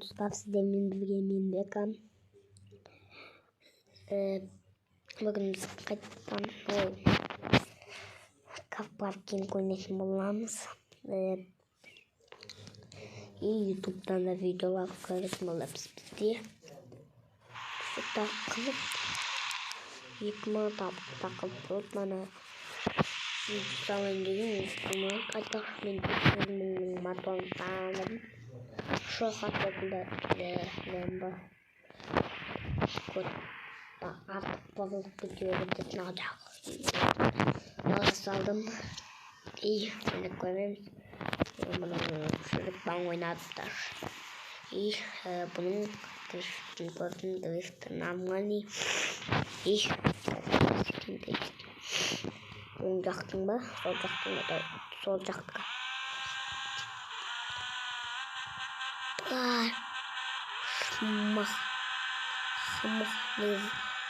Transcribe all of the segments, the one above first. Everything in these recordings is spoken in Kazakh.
Dostlar sizlerle birlikte men Bekan. Bugün biz qaytadan Car Parking oynashni bolamız. YouTube'dan da videolar koyarız olabız bizde. Şu takılıp yıkma takılıp durut bana salındığım üstüme qaytaq men bunun motorunu tanıdım. Şu hakkında lamba artık balık gidiyorum ne olacak? Saldım. İyi şöyle koyayım. Şöyle ben oynadılar. İyi bunun drift normalni. İyi oynayacaktım mı? Solacaktım. Смах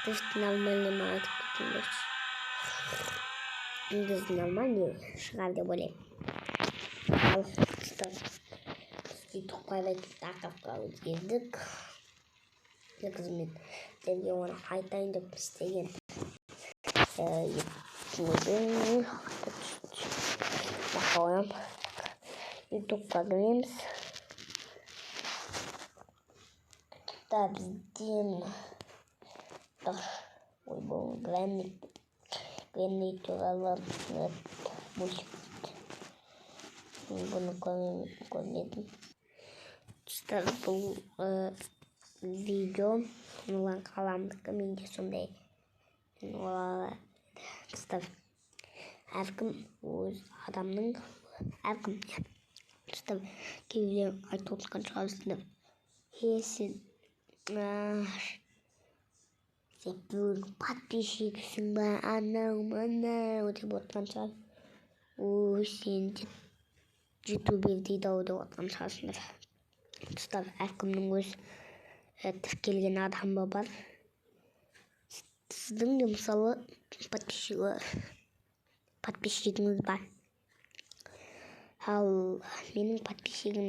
drift normalni maalesef bitmiyor. Drift normalni şarkı böyle. İşte toplayıp takıp gezdik. Ne kızım ben ona haytayın da isteyen. Şimdi bakalım. YouTube'da görüyoruz. Da bizim bu güvenlik oralar bunu koymadım. İşte bu video olan kalanlık videosunda işte her kim o adamın her kim işte gibi aytotkan çalıştığında hesin sepul подписчиксың ба анау мынау деп отқан шығар сен ютубер дейді ау деп отқан шығарсыңдар ұстап әркімнің өз тіркелген адамы бар сіздің де мысалы подписчигіңіз бар ал менің подписчигім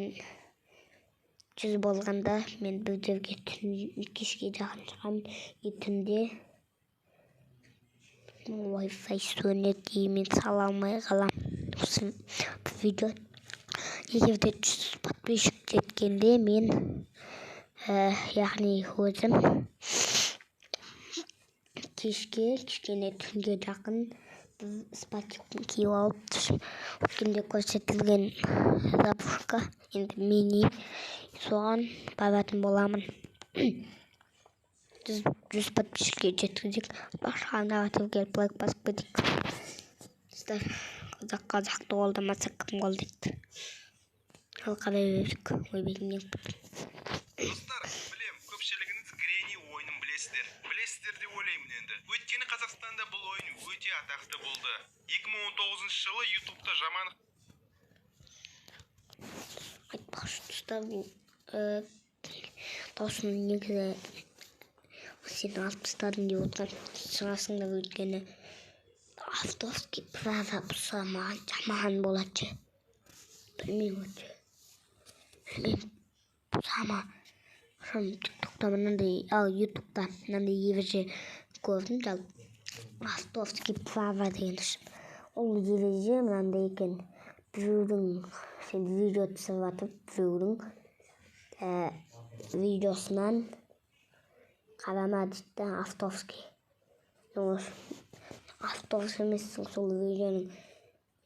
100 болғанда мен бір жерге кешке жақын шығамын түнде Wi-Fi сөнеді мен сала алмай қаламын осы видео егер де 100 подписчик жеткенде мен яғни өзім кішкене түнге жақын спортивканы киіп алып өткенде көрсетілген запушка енді мини соған баратын боламын. 100 подписчикке жеткізсек башқаны атып келіп лайк басып кетейік. Сіздер қазақты қолдамаса кім қолдайды? Ал қарай берсек ойбегімнен. Достар, білем, көпшілігіңіз Гренни ойынын білесіздер деп ойлаймын енді. Өйткені Қазақстанда бұл ойын өте атақты болды. 2019 жылы YouTube'да жаман айтпақшы достар даусын негізі сен алып тастадың деп отырған шығасыңдар өйткені авторский право бұзса маған жаман болады. Білмеймін бұзама TikTok'та мынандай ал YouTube'да мынандай ереже көрдім жал авторский право деген ол ереже мынандай екен біреудің сен видео түсіріп жатып біреудің видеосынан қарама дейді авторский авторский емессің сол видеоның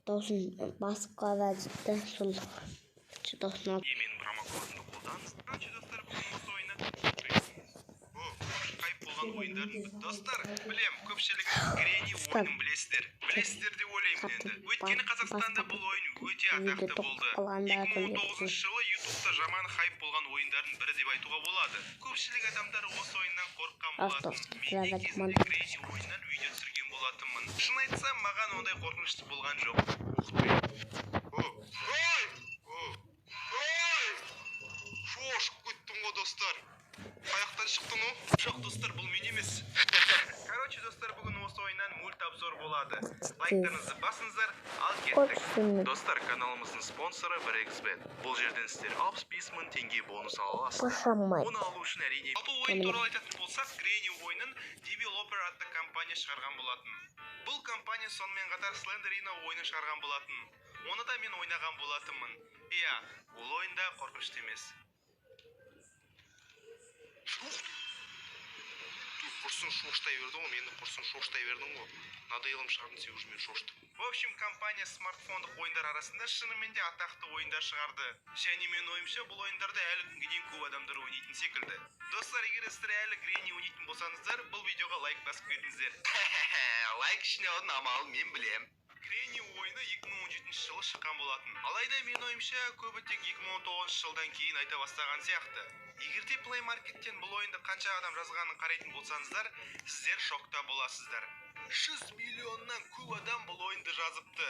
даусын басып қара дейді сол даусын алып емен промокодымды қолданыңыз. Короче, достар, бүгін осы ойына хайп болған ойындарын достар, білем, көпшілігіңіз Гренни ойынын білесіздер деп ойлаймын енді. Өйткені Қазақстанда бұл ойын өте атақты болды. 2019 жылы YouTube'да жаман хайп болған ойындардың бірі деп айтуға болады. Көпшілік адамдар осы ойыннан қорыққан болатын. Мен де кезінде Гренни ойыннан видео түсірген болатынмын. Шын айтсам, маған ондай қорқынышты болған жоқ. Шошып кеттім ғой достар. Қаяқтан шықтың о? Жоқ достар, бұл мен емес. Короче, достар, бүгін осы ойыннан мульт обзор болады. Лайктарыңызды басыңыздар, ал кеттік. Достар, каналымыздың спонсоры 1xbet. Бұл жерден сіздер 65 мың теңге бонус ала аласыздар. Оны алу үшін әрине. Бұл ойын туралы айтатын болсақ, Granny ойынын Developer атты компания шығарған болатын. Бұл компания сонымен қатар Slenderino ойынын шығарған болатын. Оны да мен ойнаған болатынмын. Иә, ол ойында қорқынышты емес. Құрсын шоштай бердің ғой, мені құрсын шоштай бердің ғой. Надоелым шығардың сен уже мен шоштым. В общем, компания смартфондық ойындар арасында шынымен де атақты ойындар шығарды. Және мен ойымша, бұл ойындарды әлі күнге дейін көп адамдар ойнайтын секілді. Достар, егер сіздер әлі Granny ойнайтын болсаңыздар, бұл видеоға лайк басып кетіңіздер. Лайк үшін алудың амалын мен білем. Granny ойыны 2017 жылы шыққан болатын. Алайда мен ойымша, көбі тек 2019 жылдан кейін айта бастаған сияқты. Егерде Play Market'тен бұл ойынды қанша адам жазғанын қарайтын болсаңыздар, сіздер шокта боласыздар. 100 миллионнан көп адам бұл ойынды жазыпты.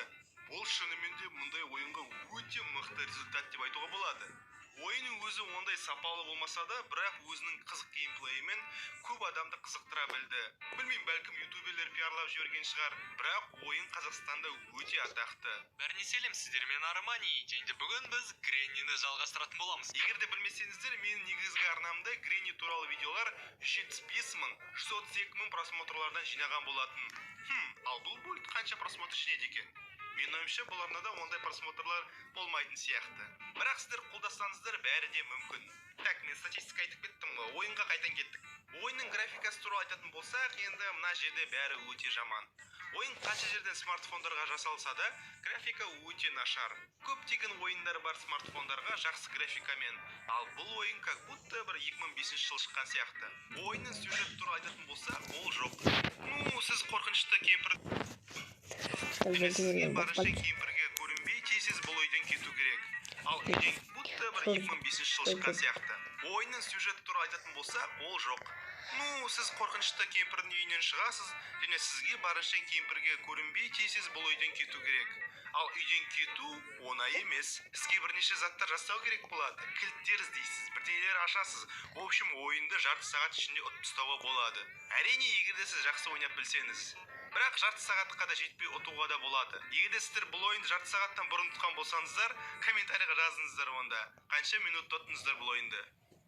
Ол шынымен де мұндай ойынға өте мықты результат деп айтуға болады. Ойынның өзі ондай сапалы болмаса да, бірақ өзінің қызық геймплейімен көп адамды қызықтыра білді. Білмеймін, бәлкім ютуберлер пиарлап жіберген шығар, бірақ ойын Қазақстанда өте атақты. Бәріне сәлем, сіздермен Армани. Және бүгін біз Granny'ні жалғастыратын боламыз. Егер де білмесеңіздер, менің негізгі арнамда Granny туралы видеолар 175 мың, 132 мың просмотрлардан жинаған болатын. Ал бұл мульт қанша просмотр жинайды екен? Мен ойымша, бұл арнада ондай просмотрлар болмайтын сияқты. Бірақ сіздер қолдасаңыздар, бәрі де мүмкін. Так, мен статистика айтып кеттім ғой, ойынға қайтан кеттік. Ойынның графикасы туралы айтатын болсақ, енді мына жерде бәрі өте жаман. Ойын қанша жерден смартфондарға жасалса да, графика өте нашар. Көптеген ойындар бар смартфондарға жақсы графикамен, ал бұл ойын как будто бір 2005 жыл шыққан сияқты. Ойынның сюжет туралы айтатын болсақ, ол жоқ. Сіз қорқынышты кемпір сізге барынша кемпірге көрінбей, тез бұл ойдан кету керек. Ал үйден будто бір 2005 жыл шыққан сияқты. Ойынның сюжеті туралы айтатын болсақ, ол жоқ. Сіз қорқынышты кемпірдің үйінен шығасыз, және сізге барынша кемпірге көрінбей, тез бұл ойдан кету керек. Ал үйден кету оңай емес. Сізге бірнеше заттар жасау керек болады. Кілттер іздейсіз, бірдеңелер ашасыз. В общем, ойынды жарты сағат ішінде ұтып болады. Әрине, егер де сіз жақсы ойнап білсеңіз. Бірақ жарты сағатқа да жетпей ұтуға да болады. Егер де сіздер бұл ойынды жарты сағаттан бұрын ұтқан болсаңыздар, комментарийға жазыңыздар онда. Қанша минут ұттыңыздар бұл ойынды?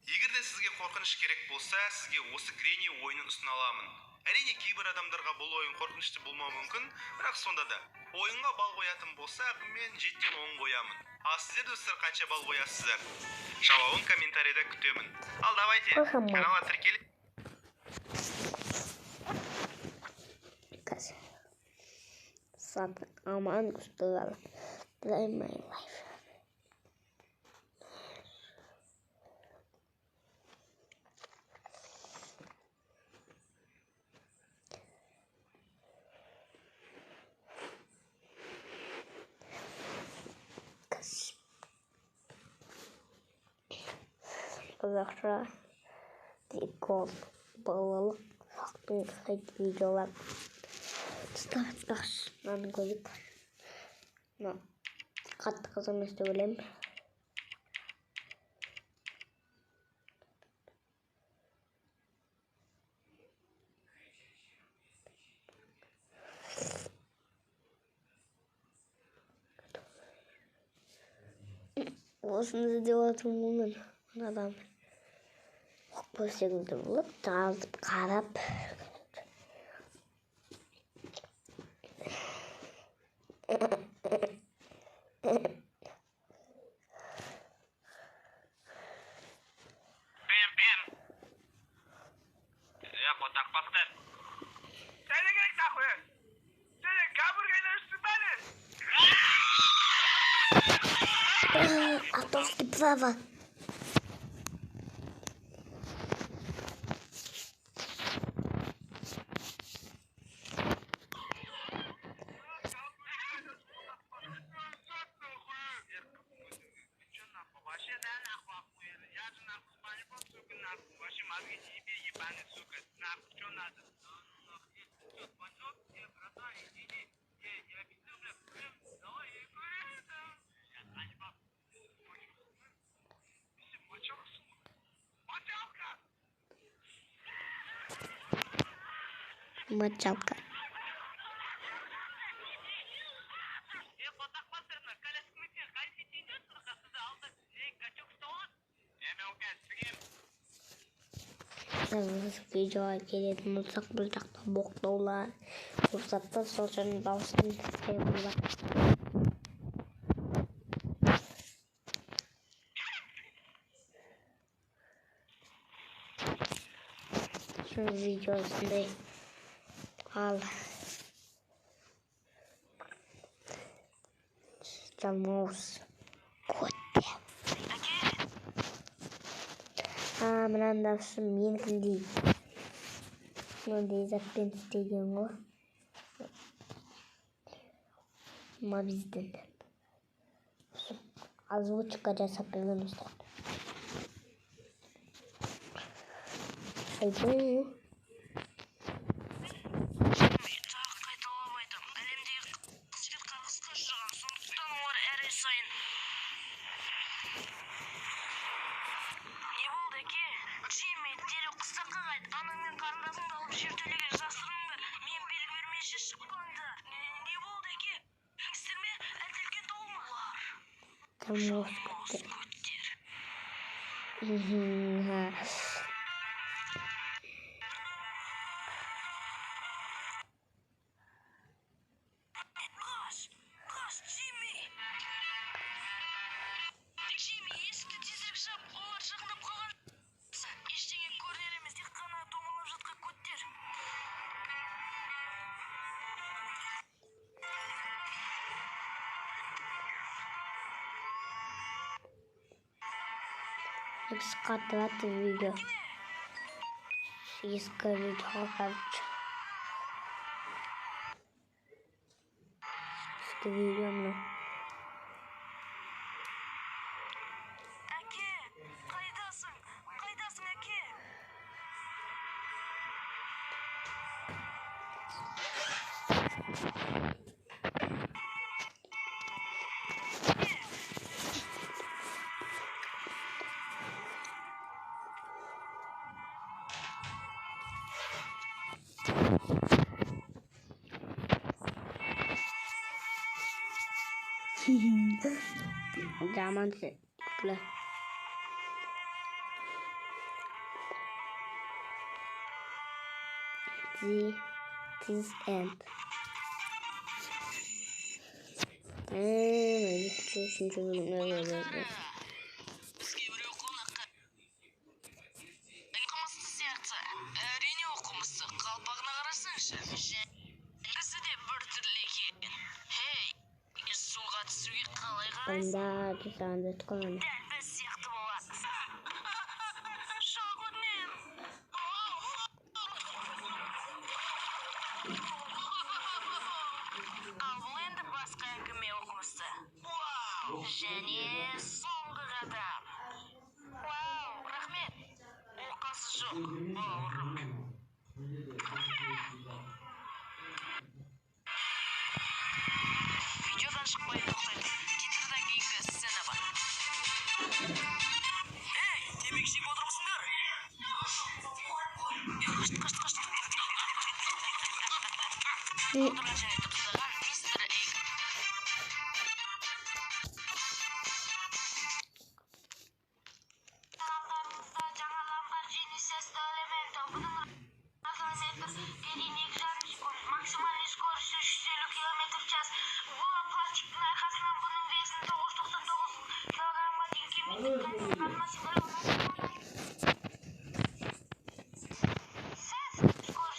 Егер де сізге қорқыныш керек болса, сізге осы Granny ойынын ұсына аламын. Әрине, кейбір адамдарға бұл ойын қорқынышты болмауы мүмкін, бірақ сонда да. Ойынға бал қоятын болсақ, мен 7-ден 10 қоямын. Ал сіздер достар қанша бал қоясыздар? Жауабын комментарийда күтемін. Ал давайте, каналға тіркеліп. Something I'm still play my life. Қазақша тикон балалық шақтың сайт видеолар Стас, мынаны көрейік. Қатты қызық емес деп ойлаймын. Осыны іздеп мен адам. Бұл секілді болып, жазып, қарап. Kotak bastır. Sen de gerek nahı. Sen de kaburgayla üstü beni. Atowski prawa. Мочалка. Потақпастарына коляскамен қайсы түйдесіз қасыда алда сізде качок ұстауыз? Оңға сізген. Biz videoya gelетін болсақ бұл жақта боқтаулар рұқсатты сол жердің дауысын қайғылар. Şu videosunda al Çalmoz Kote. Мынаны дауысы менікіндей. Мынандай затпен істеген ғой. Біздің. Озвучка жасап берген ұстық. Айтайын. Çalmoz Kote. Biz katlat video. Eski video kalmış. Eski video mu? Әке, қайдасың? Қайдасың, әке? Zaman sekle. This end. Üçüncü bölümde böyle. Бізге біреу қонаққа. Қымысты сияқты. Әрине оқымысты. Қалпағына қарасаңшы. Кісі де бір түрлі екен. Хей, суға түсуге қалай қарайсың? Bunda düzenli tıkanı. Дәл біз сияқты болады. Шағынмен. Ал бұл енді басқа әңгіме оқымысты. Және соңғы қадам. Вау, рахмет. Оқасы жоқ, бауырым. Видеодан шықпай тоқтайды. Титрдан кейінгі сцена бар. Ей, темекі шегіп отырмысыңдар? Қашт. Отырған және тұтықтаған мистер Эйк. Каналдарымызда жаңаланған жеңіл сесті элементі. Бұның разометр денег жарым скорость. Максимальный скорость 350 км/час. Бұл пластиктің арқасынан бұның весін 999 килограммға дейін кемейді. Скорость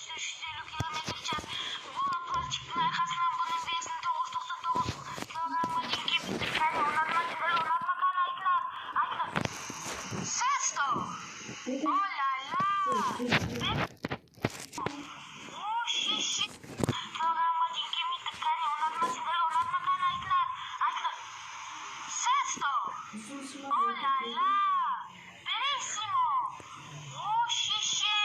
350 км/час. Бұл пластиктің арқасынан бұның весін 999 килограммға дейін кемейді. Кәне, ұнатмаған айтылар. Сесто! О-ля-ля! Ши-ши! Килограммға дейін кемейді. Кәне, ұнатмаған айтылар. Сесто! О-ля-ля! Берисимо! О-ши-ши!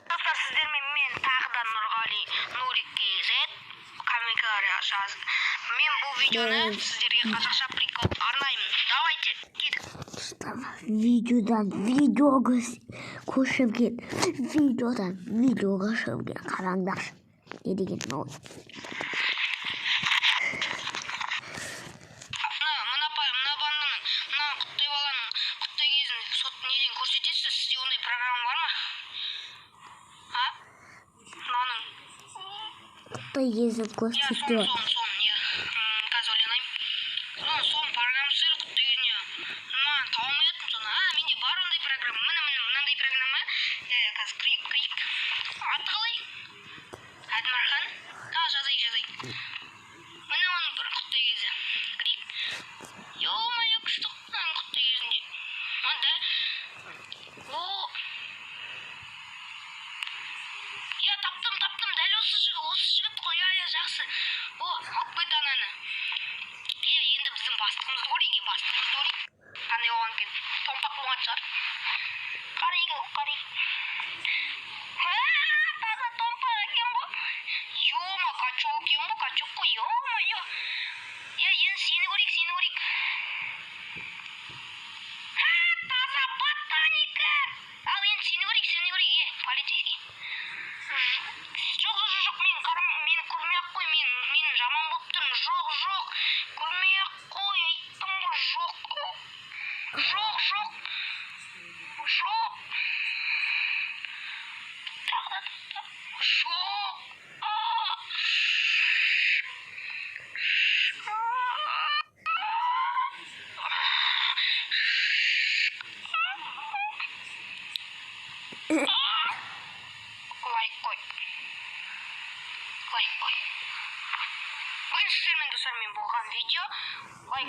Достар, сіздермен мен тағыдан Нұрғали Нурик KZ комментария жазып. Мен бұл видеоны сіздерге қазақша прикол арнаймын. Давайте, кеттік. Videodan videoga koşup git. Videodan videoga koşup git. Karanglar. Ne degen ol? Мына банданың, мына құттай баланың құттай кезін сот неден көрсетесіз? Сізде ондай программа бар ма? А? Мынаның. Құттай кезін көрсетті. Сон, иә. Қазір ойланайын. Сон программасы құттай кезіне. Мынаны таба алмайатырмын соны. Менде бар ондай программа. Мынандай программа. Қазір кірейік. Аты қалай? Әдмархан. Жазайық. Мына оның бір құттай кезі. Кірейік. Ё-моё, күшті мынаның құттай кезінде. Мында. О. Я таптым. Дәл осы жігіт қой. Я жақсы. О, Ақбет ананы. Енді біздің бастығымызды көрейік. Қандай оған екен? Томпақ болған шығар. Қарайық. Таза томпақ екен ғой. Ё-ма, качок екен ғой, качок қой. Ё-моё. Енді сені көрейік. Таза ботаника. Ал енді сені көрейік. Полицейский. Жоқ, мені көрмей-ақ қой, мен жаман болып тұрмын. Жоқ, көрмей-ақ қой, айттым ғой, жоқ. Лайк қой. Бүгін сіздермен достармен болған видео. Лайк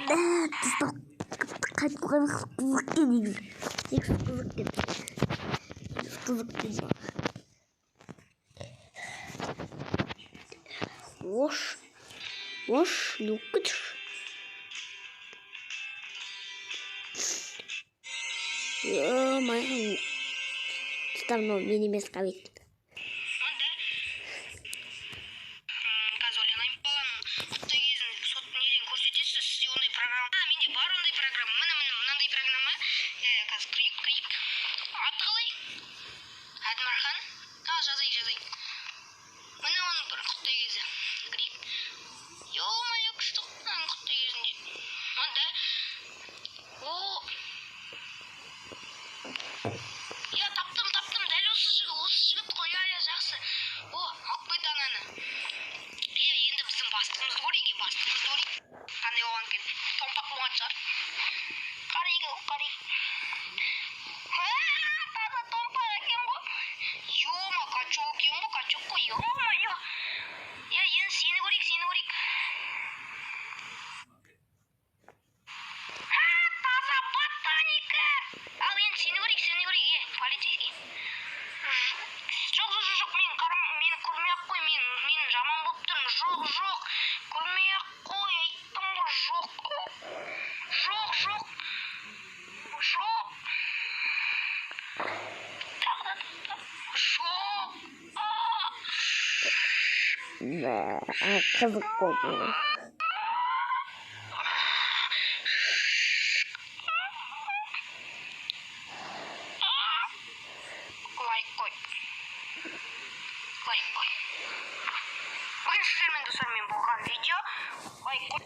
Ош, ну кыш. Ё-моё. Ставно мені емес қабет. Қазір ойланайын. Баланың құттай кезін сот неден көрсетесіз? Сізде ондай программа. Менде бар ондай программа. Мынандай программа. Қазір кірейік. Аты қалай? Әдмархан. Жазайық. Мына оның бір құттай кезі. Кірейік. Ё-моё, күшті мынаның құттай кезінде. Мында. О. Я таптым. Дәл осы жігіт қой. Я жақсы. О, Ақбет ананы. Енді біздің бастығымызды көрейік. Қандай оған екен? Томпақ болған шығар. Қарайық. Таза томпақ екен ғой. Ё-ма, качок екен ғой, качок қой. Ё-моё. Енді сені көрейік. Таза ботаника. Ал енді сені көрейік. Полицейский. Жоқ, мені көрмей-ақ қой, мен жаман болып тұрмын. Жоқ, көрмей-ақ қой, айттым ғой, жоқ. Қызық болды. Лайк қой. Бүгін сіздермен достармен болған видео. Лайк қой.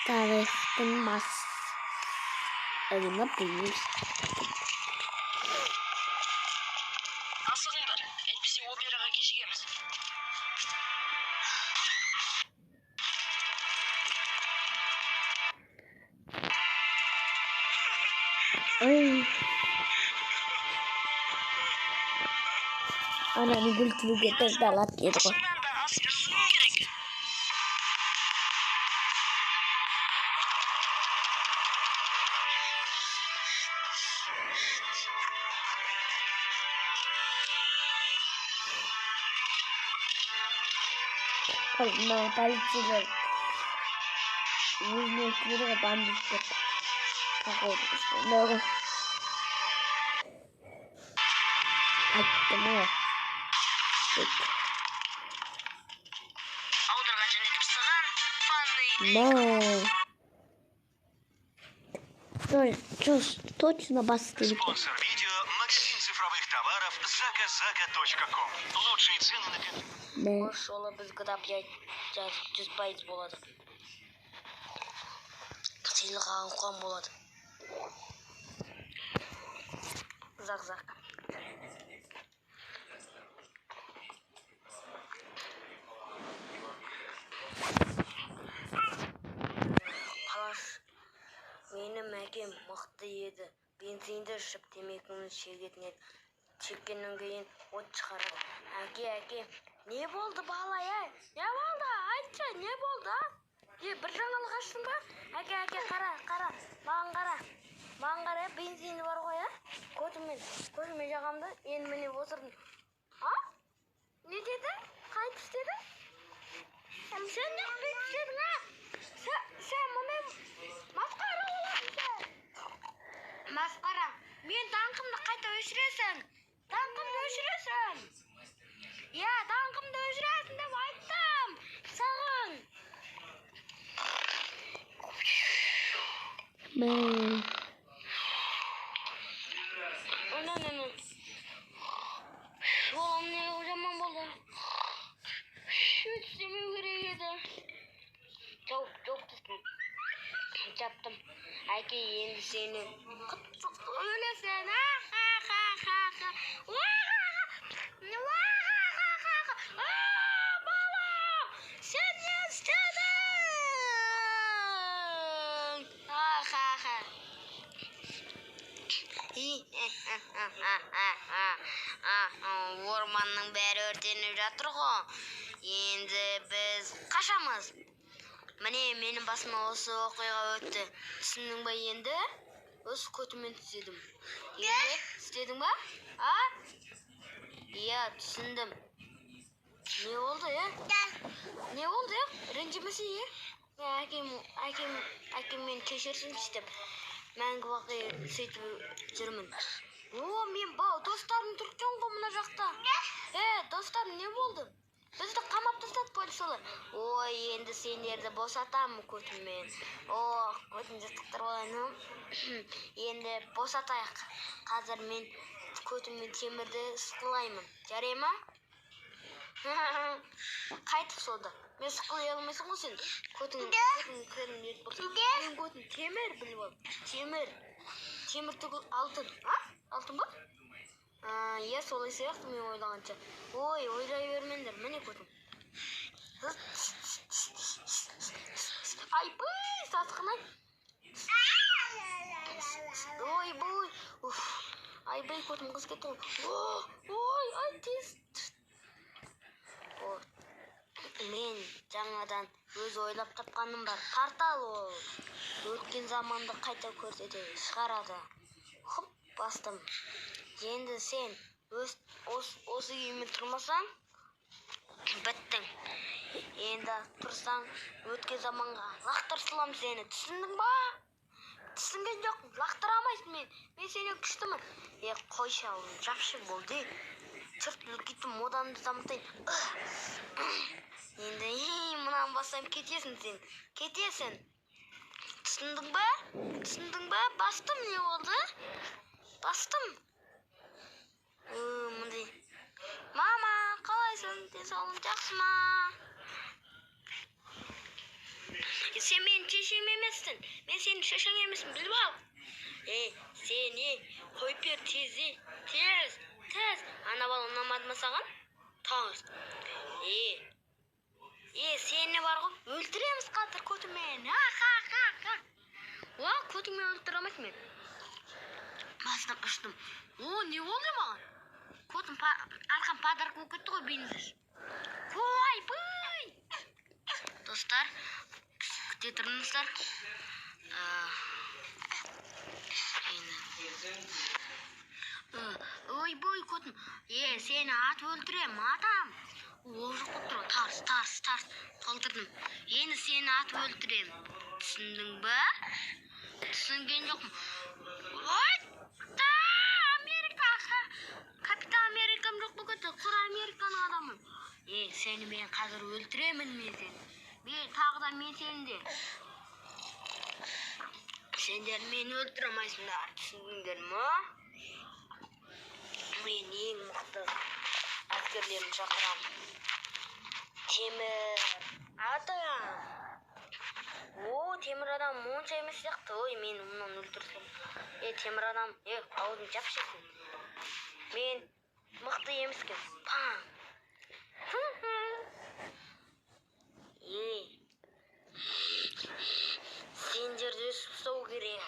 Тарихтың бас. Әліме бұйыз. Асығыңдар, әйтпесе операға кешігеміз. Ananı gültülü getir dalat yedi koy. No, полиция. Нужно эквировать бандитов. Какой-то. Айттым ғой. Аударған және тіпсіған фанный. No. Точно басты. Спонсор видео – магазин цифровых товаров zaказака.com. Лучшие цены на... Ne? Şola biz gıdap ya 100% boladı. Sıylık ağın boladı. Zak. Palas. Benim әкем мықты еді. Бензинді ішіп темекінің шегетін еді. Çekкеннен кейін от шығарады. Әке, не болды бала, не болды? Айтшы, не болды? Bir жаңалық аштың ба? Әке, қара, маған қара, бензині бар ғой, көзіме жағамды, енді міне отырдым. Не деді? Қайтып істедің? Сен не қайтып істедің, Сен мұндай масқара боласың сен. Масқара, мен даңқымды қайта өшіресің. Я даңқымды өшіресің деп айттым саған. Жолым не жаман болды. Істемеу керек еді. Жоқ түстім. Жаптым. Әке енді сені өлесің. Балам, сен не істедің? Орманның бәрі өртеніп жатыр ғой. Енді біз қашамыз. Міне менің басыма осы оқиға өтті. Түсіндің ба енді? Өз көтімен түзедім. Енді істедің ба? Иә, түсіндім. Не болды, Не болды, Ренжімесе, Әкем мен кешірсін істеп. Мәңгі бақи сөйтіп жүрмін. Мен достарым түркен ғой мына жақта. Достарым не болды? Бізді қамап тастады полицейлер. Енді сендерді босатамын көтіммен. Көтім жаттықтыр болайын. Енді босатайық. Қазір мен көтіммен темірді сықылаймын. Жарай ма? Қайтып солды. Мен сықылай алмайсың ғой сен. Көтім ет болсын. Мен көтім темір біліп ал. Темір түгіл алтын. Алтын ба? Иә, солай сияқты мен ойлағанша. Ойлай бермеңдер, міне көтім. Сасқынай. Көтім қыз кетті ғой. Тез. Мен жаңадан өз ойлап тапқаным бар. Портал ол. Өткен заманды қайта көрсете шығарады. Бастым. Енді сен осы үймен тұрмасаң, біттің. Енді тұрсаң, өткен заманға лақтырсылам сені. Түсіндің ба? Түсінген жоқ, лақтырамайсың мен. Мен сені күштімін. Қой шалым, жақшы болды. Чыртылып кеттім, оданды дамытайын. Енді мұнан бассам кетесің сен. Кетесің. Түсіндің ба? Бастым, не болды? Бастым. Мындай. Мама, қалайсың? Денсаулығың жақсы ма? Сен менің шешем емессің. Мен сенің шешең емеспін, біліп ал. Сен қойып бер тез. Ана бала ұнамады ма саған? Таңыз. Сені бар ғой, өлтіреміз қазір көтімен. Көтімен өлтіреміз мен. Басынан ұштым. Не болды маған? Көтім арқам подарок болып кетті ғой, бейінсіз. Достар, күте тұрыңыздар. Көтім. Сені атып өлтірем, атам. Ол жоқ болып тұр, тарс. Толтырдым. Енді сені атып өлтірем. Түсіндің ба? Түсінген жоқпын. Капитан Америкам жоқ бұл көті, құр Американың адамын. Сені мен қазір өлтіремін мен сені. Тағы да мен сені де. Sendер meni öldüremezsinler, түсіндіңдер ме? Мен ең мықты әскерлерімді шақырамын. Темір адам. О, темір адам монша емес сияқты. Ой, мен мұнан өлтірсем. Темір адам, аузын жапшысын. Мен мықты емеспін. Паң. Сендерді өсіп ұстау керек.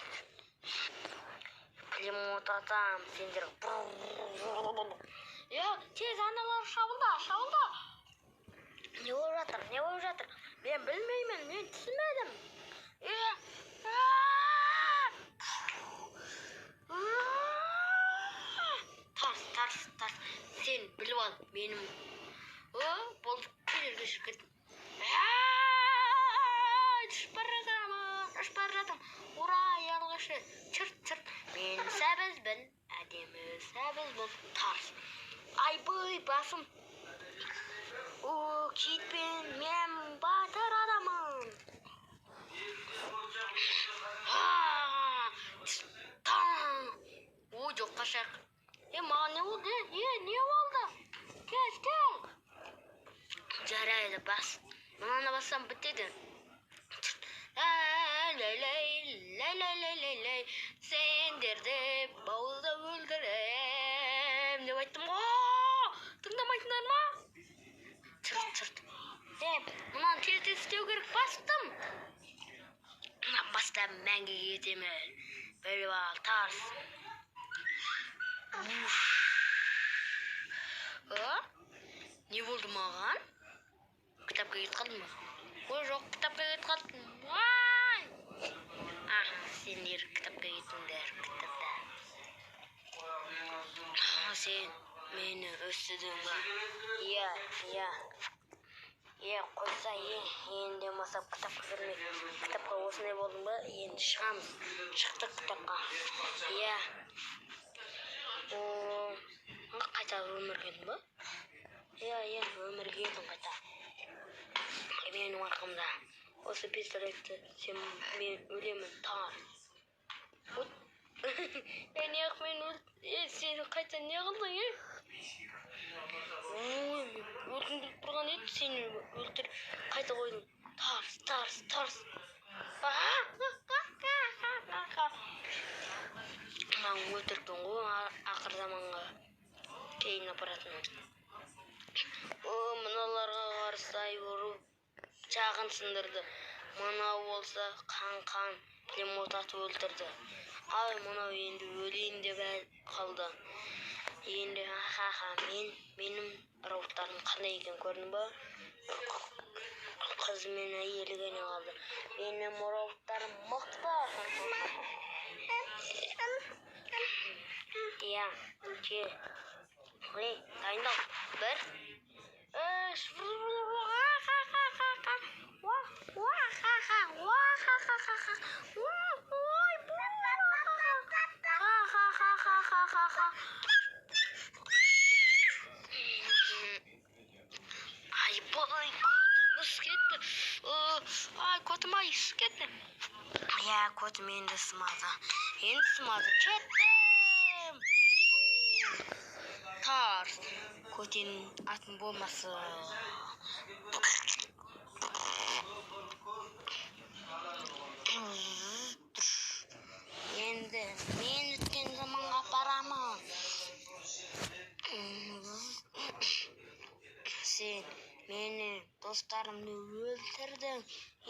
Пулемет атам, сендер. Тез аналар шабылда. Не болып жатыр? Мен білмеймін, мен түсінмедім. Тарс. Сен біліп ал, менім. Болды, келерге шіркеттім. Шпарратым. Ура, ялғышы. Чырт. Мен сәбізбін. Әдемі сәбізбін. Тарс. Айбый, басым. Кетпен, мен батыр адамым. Жоққа шақ. Маған не болды? Не болды? Кел. Жарайды, бас. Мынаны бассам бітеді. Лай. Сендерді бауызда өлтірем деп айттым ғой. Тыңдамайтындар ма? Чырт. Мұнан тез істеу керек, бастым. Бастап мәңгі кетемін. Біліп ал, тарс. Не болды маған? Кітапқа кетіп қалдым ба? Ой, жоқ, кітапқа кетіп қалдым. Сендер кітапқа кеттіңдер, кітапта. Сен мені өстідің ба? Қойса, енді масап кітапқа кірмек. Кітапқа осындай болдың ба? Енді шығамыз. Шықтық кітапқа. Қайта өмірге келдің ба? Өмірге келдің қайта. Менің арқамда. Осы пистолетті мен өлемін, тар. Неғып мен сен қайта не қылдың, өлгім келіп тұрған еді, сені өлтір, қайта қойдың. Тарс. Маған өлтірдің ғой, ақыр заманға кейін апаратын. Мыналарға қарсай ұрып жағын сындырды. Мынау болса қан пулемет атып өлтірді. Ай, мынау енді өлейін деп қалды. Енді менің роботтарым қандай екен көрдің ба? Қыз мен әйелі ғана қалды. Менің роботтарым мықты. Кел. Дайындал. 1, 3. Кетті. Көтім енді сымады. Кеттім. Тарс. Көтенің атын болмасы. Енді мен өткен заманға апарамын. Сен мені достарымды өлтірдің.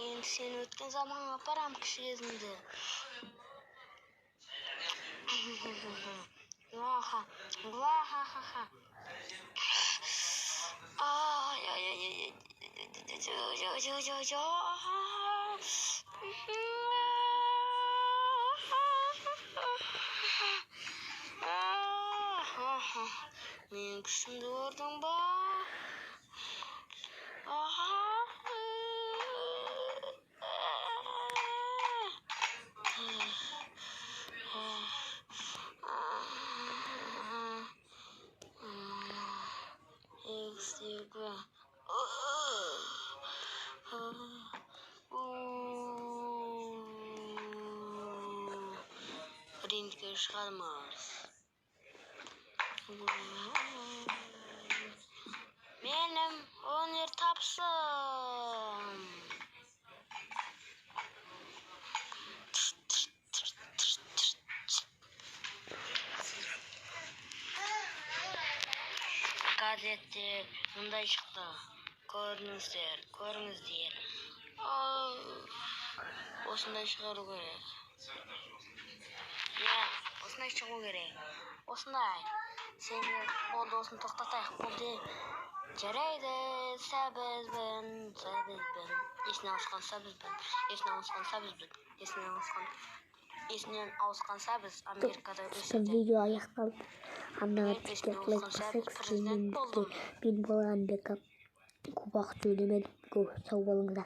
Енді сен өткен заманға апарам кіші кезімді. Мен күшімді көрдің ба? Президентке шығармыз. Менің өнер тапсым. Газетте мындай шықты. Көріңіздер. Осындай шығару керек. Осындай шығу керек. Осындай. Сендер болды, осыны тоқтатайық. Болды. Жарайды, сәбізбін. Есінен ауысқан сәбіз Америкада өседі. Видео аяқталып, андағы тікеклік қысып, мен болған бекап. Көп уақыт сөйлемедім. Сау болыңыздар.